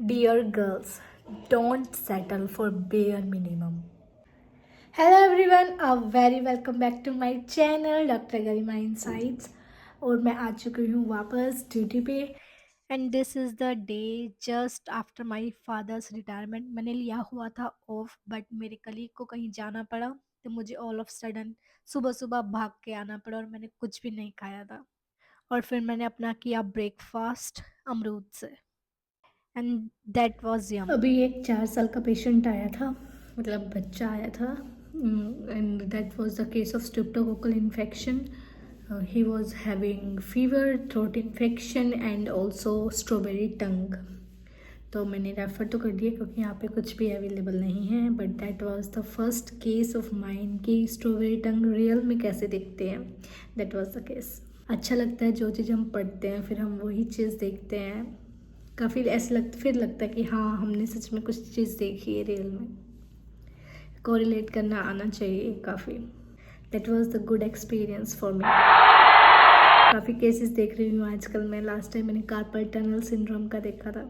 Dear girls, don't settle for bare minimum. Hello everyone, a very welcome back to my channel doctor Garima insights. और मैं आ चुकी हूँ वापस duty पे। And this is the day just after my father's retirement. मैंने लिया हुआ था ऑफ, बट मेरे कलीग को कहीं जाना पड़ा तो मुझे ऑल ऑफ सडन सुबह सुबह भाग के आना पड़ा और मैंने कुछ भी नहीं खाया था। और फिर मैंने अपना किया ब्रेकफास्ट अमरूद से, एंड दैट वाज यम। अभी एक 4 साल का पेशेंट आया था, मतलब बच्चा आया था, and that was the case of streptococcal infection. He was having fever, throat infection and also strawberry tongue. तो मैंने रेफ़र तो कर दिया क्योंकि यहाँ पे कुछ भी अवेलेबल नहीं है, but that was the first case of mine कि स्ट्रॉबेरी टंग रियल में कैसे दिखते हैं। That was the case. अच्छा लगता है जो चीज़ हम पढ़ते हैं फिर हम वही चीज़ देखते हैं। काफ़ी ऐसा फिर लगता है कि हाँ, हमने सच में कुछ चीज़ देखी है रियल में। कोरिलेट करना आना चाहिए काफ़ी। That was the good experience for me. काफ़ी केसेस देख रही हूँ आजकल मैं। लास्ट टाइम मैंने कार्पल टनल सिंड्रोम का देखा था।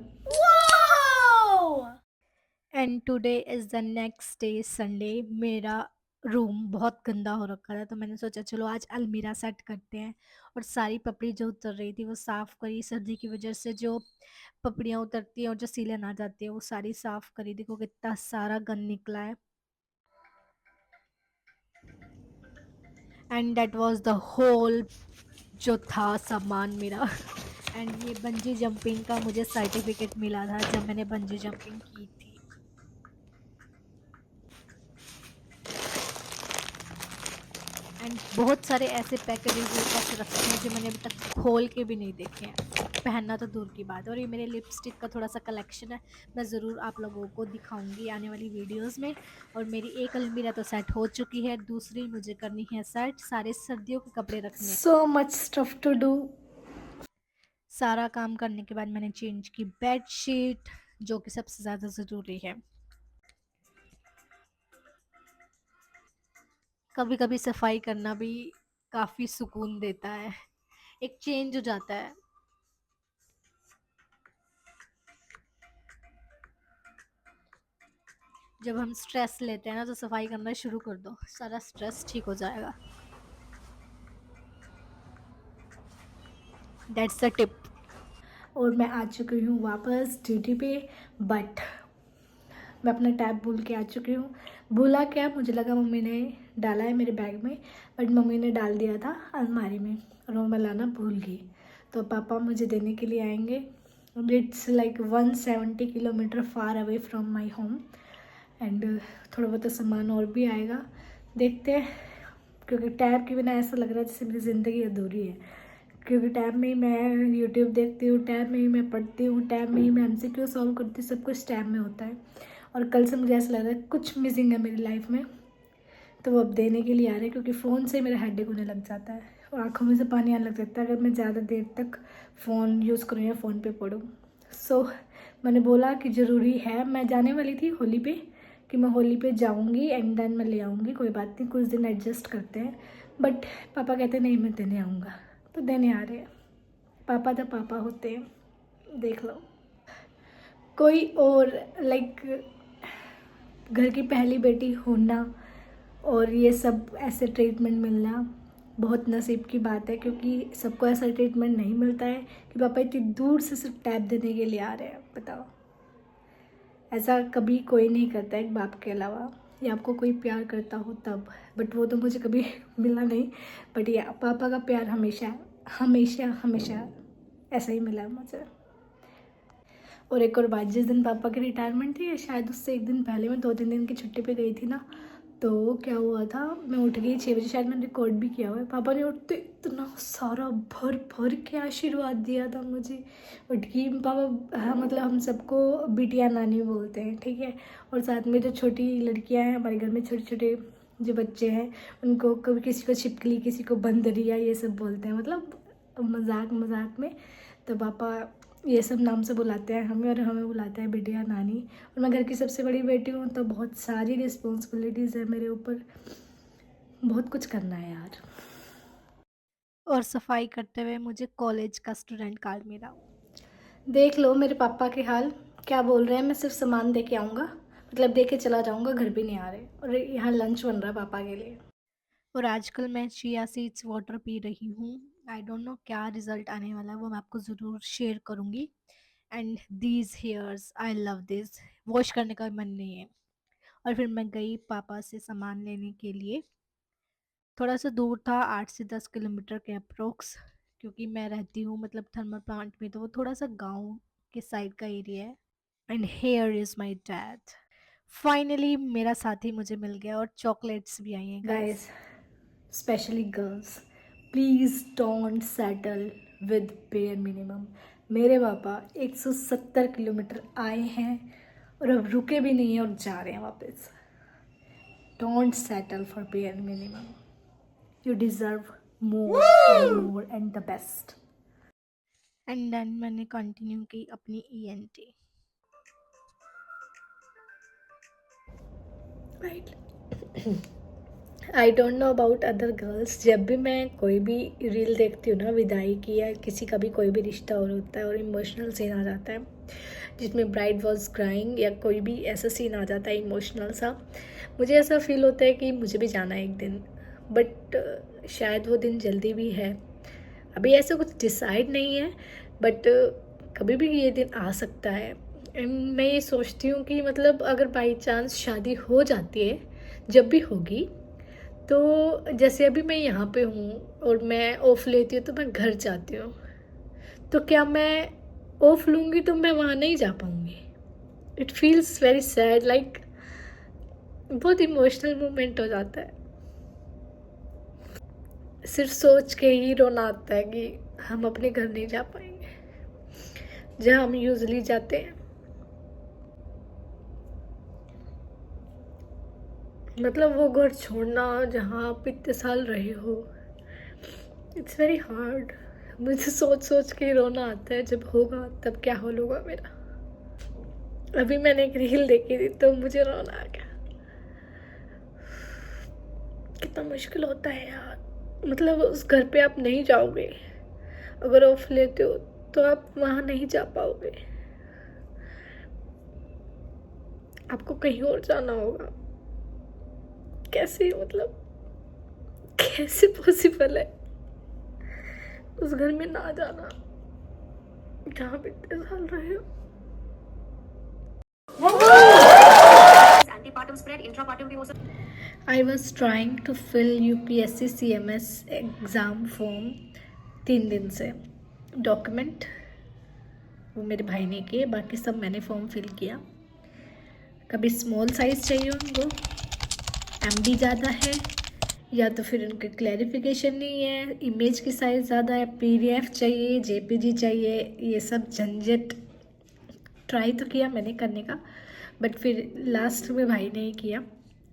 And today is the next day Sunday. मेरा रूम बहुत गंदा हो रखा था तो मैंने सोचा चलो आज अलमीरा सेट करते हैं। और सारी पपड़ी जो उतर रही थी वो साफ़ करी। सर्दी की वजह से जो पपड़ियाँ उतरती हैं और जो सीलन आ जाती है वो सारी साफ़ करी। देखो कितना सारा गंद निकला है। And that was the whole जो था सामान मेरा। एंड ये बंजी जंपिंग का मुझे सर्टिफिकेट मिला था जब मैंने बंजी जंपिंग की थी। एंड बहुत सारे ऐसे पैकेजेस मेरे पास रखे हैं जो मैंने अभी तक खोल के भी नहीं देखे हैं। पहनना तो दूर की बात है। और ये मेरे लिपस्टिक का थोड़ा सा कलेक्शन है, मैं ज़रूर आप लोगों को दिखाऊंगी आने वाली वीडियोस में। और मेरी एक अलमीरा तो सेट हो चुकी है, दूसरी मुझे करनी है सेट। सारे सर्दियों के कपड़े रखने। So much stuff to do. सारा काम करने के बाद मैंने चेंज की बेड शीट, जो कि सबसे ज़्यादा ज़रूरी है। कभी कभी सफाई करना भी काफ़ी सुकून देता है, एक चेंज हो जाता है। जब हम स्ट्रेस लेते हैं ना तो सफाई करना शुरू कर दो, सारा स्ट्रेस ठीक हो जाएगा। That's the tip. और मैं आ चुकी हूँ वापस ड्यूटी पे, बट मैं अपना टैब भूल के आ चुकी हूँ। भूला क्या, मुझे लगा मम्मी ने डाला है मेरे बैग में, बट मम्मी ने डाल दिया था अलमारी में और वो मैं लाना भूल गई। तो पापा मुझे देने के लिए आएंगे। It's like 170 kilometre far away from my home. And थोड़ा बहुत सामान और भी आएगा, देखते हैं। क्योंकि टैब के बिना ऐसा लग रहा है जैसे मेरी ज़िंदगी अधूरी है। क्योंकि टैब में ही मैं यूट्यूब देखती हूँ, टैब में ही मैं पढ़ती हूँ, टैब में ही मैं MCQ सॉल्व करती हूँ, सब कुछ टैब में होता है। और कल से मुझे ऐसा लग रहा है कुछ मिसिंग है मेरी लाइफ में। तो वो अब देने के लिए आ रहे हैं क्योंकि फ़ोन से मेरा हेडेक होने लग जाता है और आँखों में से पानी आने लग जाता है अगर मैं ज़्यादा देर तक फ़ोन यूज़ करूँ या फ़ोन पे पढूँ। सो मैंने बोला कि ज़रूरी है, मैं जाने वाली थी होली पे कि मैं होली पे जाऊँगी एंड देन मैं ले आऊँगी, कोई बात नहीं, कुछ दिन एडजस्ट करते हैं। बट पापा कहते नहीं मैं देने आऊँगा, तो देने आ रहे हैं। पापा तो पापा होते हैं, देख लो। कोई और लाइक घर की पहली बेटी होना और ये सब ऐसे ट्रीटमेंट मिलना बहुत नसीब की बात है, क्योंकि सबको ऐसा ट्रीटमेंट नहीं मिलता है कि पापा इतनी दूर से सिर्फ टैब देने के लिए आ रहे हैं। बताओ, ऐसा कभी कोई नहीं करता एक बाप के अलावा, या आपको कोई प्यार करता हो तब, बट वो तो मुझे कभी मिला नहीं। बट ये पापा का प्यार हमेशा हमेशा हमेशा ऐसा ही मिला है मुझे। और एक और बात, जिस दिन पापा की रिटायरमेंट थी शायद उससे एक दिन पहले मैं 2-3 दिन की छुट्टी पे गई थी ना, तो क्या हुआ था, मैं उठ गई 6 बजे, शायद मैंने रिकॉर्ड भी किया हुआ है। पापा ने उठते इतना सारा भर भर के आशीर्वाद दिया था मुझे। उठ गई पापा, हाँ मतलब हम सबको बिटिया नानी बोलते हैं, ठीक है। और साथ में जो छोटी लड़कियां हैं हमारे घर में, छोटे छोटे जो बच्चे हैं, उनको कभी किसी को छिपकली, किसी को बंदरिया, ये सब बोलते हैं, मतलब मजाक मजाक में। तो पापा ये सब नाम से बुलाते हैं हमें और हमें बुलाते हैं बिटिया नानी। और मैं घर की सबसे बड़ी बेटी हूँ तो बहुत सारी रिस्पॉन्सिबिलिटीज़ है मेरे ऊपर, बहुत कुछ करना है यार। और सफाई करते हुए मुझे कॉलेज का स्टूडेंट कार्ड मिला। देख लो मेरे पापा के हाल, क्या बोल रहे हैं, मैं सिर्फ सामान दे के आऊँगा, मतलब दे के चला जाऊँगा, घर भी नहीं आ रहे। और यहाँ लंच बन रहा है पापा के लिए। और आजकल मैं चिया सीड्स वाटर पी रही हूँ। आई डोंट नो क्या रिजल्ट आने वाला है, वो मैं आपको ज़रूर शेयर करूँगी। And these hairs, I love this. Wash करने का मन नहीं है। और फिर मैं गई पापा से सामान लेने के लिए। थोड़ा सा दूर था, 8 से 10 किलोमीटर के अप्रोक्स, क्योंकि मैं रहती हूँ मतलब थर्मल प्लांट में, तो वो थोड़ा सा गांव के साइड का एरिया है। And here is my dad. Finally मेरा साथी मुझे मिल गया और चॉकलेट्स भी आई हैं guys. Specially girls, please don't settle with bare minimum. मेरे पापा 170 किलोमीटर आए हैं और अब रुके भी नहीं हैं और जा रहे हैं वापस। Don't settle for bare minimum, you deserve more and more and the best. And then मैंने कंटिन्यू की अपनी ENT। I don't know about other girls, जब भी मैं कोई भी रील देखती हूँ ना विदाई की या किसी का भी कोई भी रिश्ता और होता है और इमोशनल सीन आ जाता है जिसमें ब्राइड वॉज क्राइंग या कोई भी ऐसा सीन आ जाता है इमोशनल सा, मुझे ऐसा फील होता है कि मुझे भी जाना है एक दिन। बट शायद वो दिन जल्दी भी है, अभी ऐसा कुछ डिसाइड नहीं है, बट कभी भी ये दिन आ सकता है। एंड मैं ये सोचती हूँ कि मतलब अगर बाई चांस शादी हो जाती है, जब भी होगी, तो जैसे अभी मैं यहाँ पे हूँ और मैं ऑफ लेती हूँ तो मैं घर जाती हूँ, तो क्या मैं ऑफ लूँगी तो मैं वहाँ नहीं जा पाऊँगी। It feels very sad, like बहुत इमोशनल मोमेंट हो जाता है। सिर्फ सोच के ही रोना आता है कि हम अपने घर नहीं जा पाएंगे जहाँ हम यूजली जाते हैं। मतलब वो घर छोड़ना जहाँ आप इतने साल रहे हो, इट्स वेरी हार्ड। मुझे सोच सोच के रोना आता है, जब होगा तब क्या हाल होगा मेरा। अभी मैंने एक रील देखी थी तो मुझे रोना आ गया। कितना मुश्किल होता है यार, मतलब उस घर पे आप नहीं जाओगे, अगर ऑफ लेते हो तो आप वहाँ नहीं जा पाओगे, आपको कहीं और जाना होगा। कैसे, मतलब कैसे पॉसिबल है उस घर में ना जाना जहाँ पे इतने साल रहे हो। Antepartum spread, intrapartum भी हो सकता। I was trying to fill UPSC CMS exam form 3 दिन से। डॉक्यूमेंट वो मेरे भाई ने किए, बाकी सब मैंने फॉर्म फिल किया। कभी स्मॉल साइज़ चाहिए उनको, MB ज़्यादा है, या तो फिर उनके क्लैरिफिकेशन नहीं है, इमेज की साइज़ ज़्यादा है, PDF चाहिए, JPG चाहिए, ये सब झंझट। ट्राई तो किया मैंने करने का, बट फिर लास्ट में भाई ने ही किया।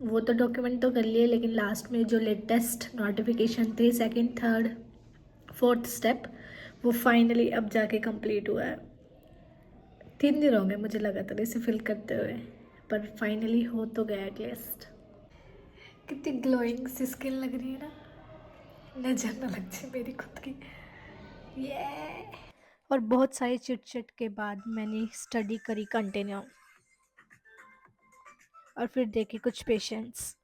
वो तो डॉक्यूमेंट तो कर लिए, लेकिन लास्ट में जो लेटेस्ट नोटिफिकेशन थे, 2nd 3rd 4th स्टेप, वो फाइनली अब जाके कंप्लीट हुआ है। 3 दिन हो गए मुझे लगातार इसे फिल करते हुए, पर फाइनली हो तो गया एटलीस्ट। कितनी ग्लोइंग सी स्किन लग रही है ना, नजर ना लग जाए मेरी खुद की। ये और बहुत सारी चिट चिट के बाद मैंने स्टडी करी कंटिन्यू, और फिर देखे कुछ पेशेंट्स।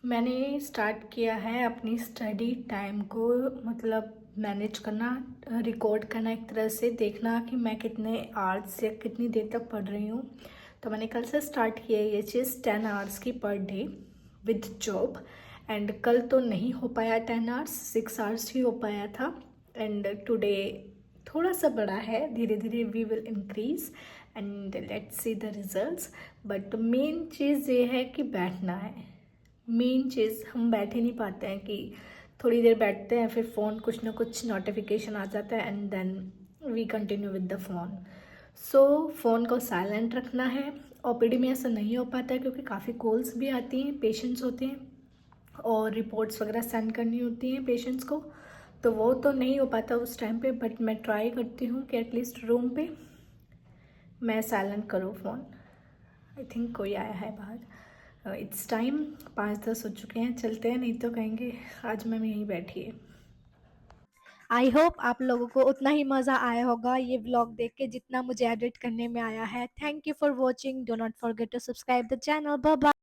मैंने स्टार्ट किया है अपनी स्टडी टाइम को मतलब मैनेज करना, रिकॉर्ड करना, एक तरह से देखना कि मैं कितने आवर्स या कितनी देर तक पढ़ रही हूँ। तो मैंने कल से स्टार्ट किया ये चीज़, 10 आवर्स की per day with job. And कल तो नहीं हो पाया 10 आवर्स, 6 आवर्स ही हो पाया था। एंड टुडे थोड़ा सा बड़ा है, धीरे धीरे we will increase and let's see the results. But main चीज़ ये है कि बैठना है। मेन चीज़, हम बैठ ही नहीं पाते हैं कि थोड़ी देर बैठते हैं, फिर फ़ोन कुछ ना कुछ नोटिफिकेशन आ जाता है and then we continue with the phone. So phone को साइलेंट रखना है। OPD में ऐसा नहीं हो पाता है क्योंकि काफ़ी कॉल्स भी आती हैं, पेशेंट्स होते हैं और रिपोर्ट्स वगैरह सेंड करनी होती हैं पेशेंट्स को, तो वो तो नहीं हो पाता उस टाइम पे। बट मैं ट्राई करती हूँ कि एटलीस्ट रूम पे मैं साइलेंट करूँ फ़ोन। आई थिंक कोई आया है बाहर, इट्स टाइम 5:10 हो चुके हैं, चलते हैं, नहीं तो कहेंगे आज मैम यहीं बैठी है। आई होप आप लोगों को उतना ही मज़ा आया होगा ये व्लॉग देख के जितना मुझे एडिट करने में आया है। Thank you for watching, do not forget to subscribe the channel, bye bye.